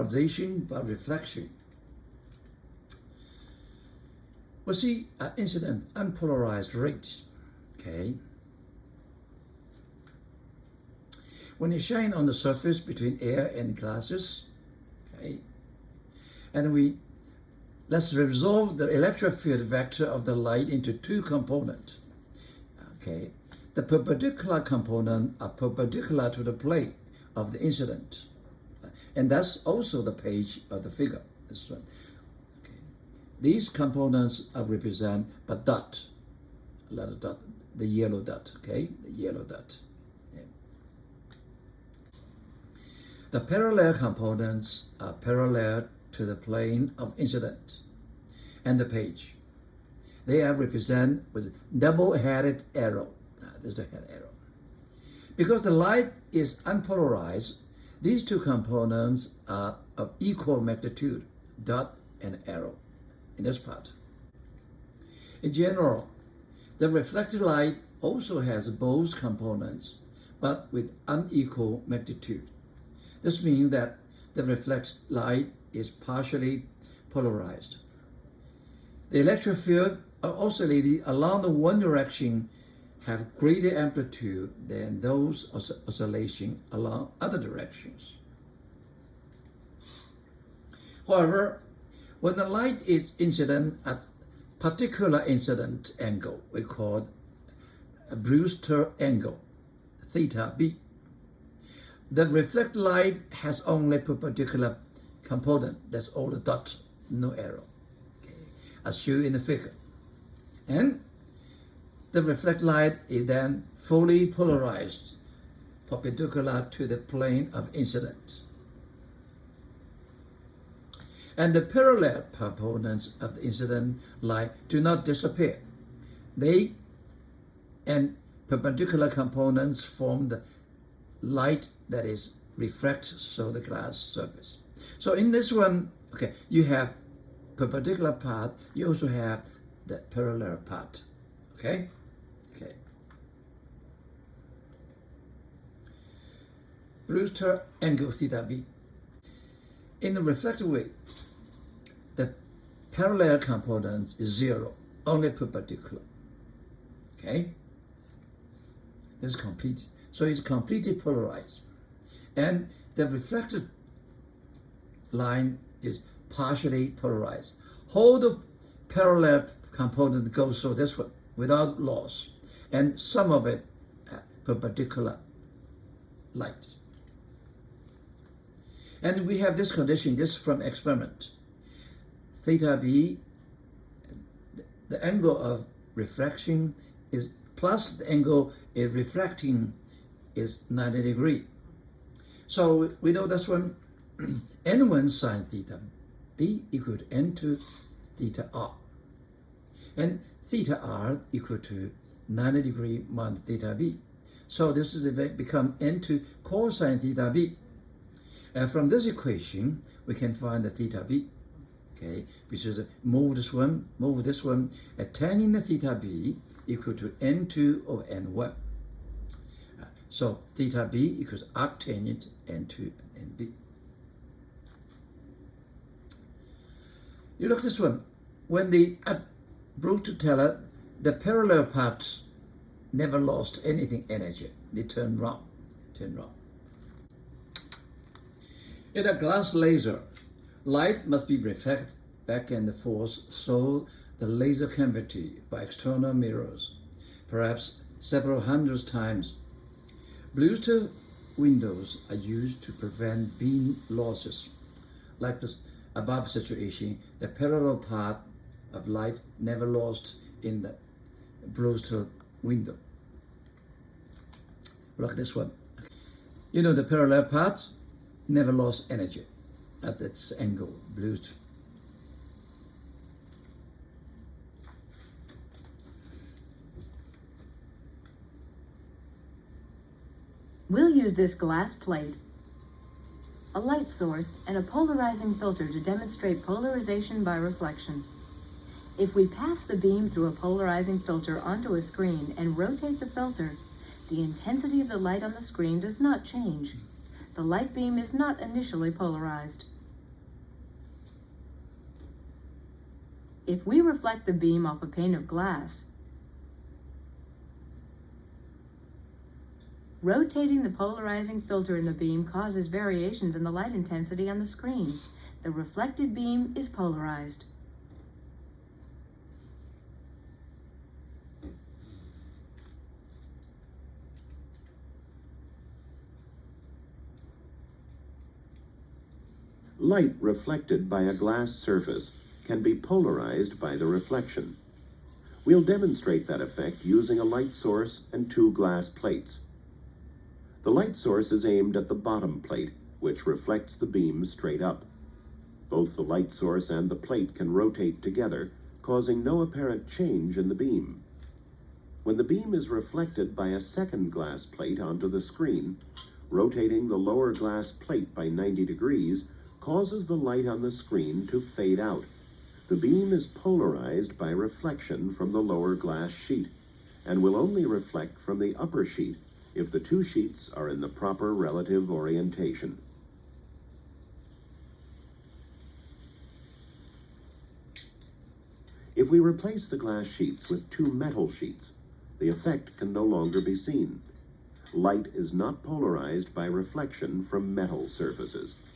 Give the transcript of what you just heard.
polarization by reflection. We'll see an incident unpolarized rate. Okay. When it shines on the surface between air and glasses, okay, and let's resolve the electric field vector of the light into two components. Okay, the perpendicular component are perpendicular to the plane of the incident, and that's also the page of the figure. This one. Okay. These components are represented by dot, a little dot, the yellow dot. Okay, the yellow dot. The parallel components are parallel to the plane of incident and the page. They are represented with double-headed arrow. There's the head arrow. Because the light is unpolarized, these two components are of equal magnitude, dot and arrow, in this part. In general, the reflected light also has both components, but with unequal magnitude. This means that the reflected light is partially polarized. The electric field oscillating along the one direction have greater amplitude than those oscillating along other directions. However, when the light is incident at particular incident angle, we call a Brewster angle, theta b. The reflected light has only perpendicular component. That's all the dots, no arrow. Okay. As shown in the figure. And the reflected light is then fully polarized, perpendicular to the plane of incident. And the parallel components of the incident light do not disappear. They and perpendicular components form the light that is reflected so the glass surface. So in this one, okay, you have perpendicular part, you also have the parallel part. Okay? Okay. Brewster angle theta b. In the reflected way, the parallel component is zero, only perpendicular. Okay? It's complete. So it's completely polarized. And the reflected line is partially polarized. Whole the parallel component goes through this one without loss, and some of it perpendicular light. And we have this condition just from experiment. Theta b, the angle of refraction is plus the angle is reflecting is 90 degrees. So we know this one, n1 sine theta b equal to n2 theta r. And theta r equal to 90 degrees minus theta b. So this is become n2 cosine theta b. And from this equation, we can find the theta b. Okay, which is move this one, and tan the theta b equal to n2 over n1. So theta b equals arctangent n2 and b. You look at this one. When the Brewster tell us the parallel parts never lost anything energy. They turn round. In a glass laser, light must be reflected back and forth through the laser cavity by external mirrors, perhaps several hundred times. Brewster windows are used to prevent beam losses. Like this above situation, the parallel part of light never lost in the Brewster window. Look at this one. You know the parallel part never lost energy at its angle, Brewster. We'll use this glass plate, a light source, and a polarizing filter to demonstrate polarization by reflection. If we pass the beam through a polarizing filter onto a screen and rotate the filter, the intensity of the light on the screen does not change. The light beam is not initially polarized. If we reflect the beam off a pane of glass, rotating the polarizing filter in the beam causes variations in the light intensity on the screen. The reflected beam is polarized. Light reflected by a glass surface can be polarized by the reflection. We'll demonstrate that effect using a light source and two glass plates. The light source is aimed at the bottom plate, which reflects the beam straight up. Both the light source and the plate can rotate together, causing no apparent change in the beam. When the beam is reflected by a second glass plate onto the screen, rotating the lower glass plate by 90 degrees causes the light on the screen to fade out. The beam is polarized by reflection from the lower glass sheet, and will only reflect from the upper sheet if the two sheets are in the proper relative orientation. If we replace the glass sheets with two metal sheets, the effect can no longer be seen. Light is not polarized by reflection from metal surfaces.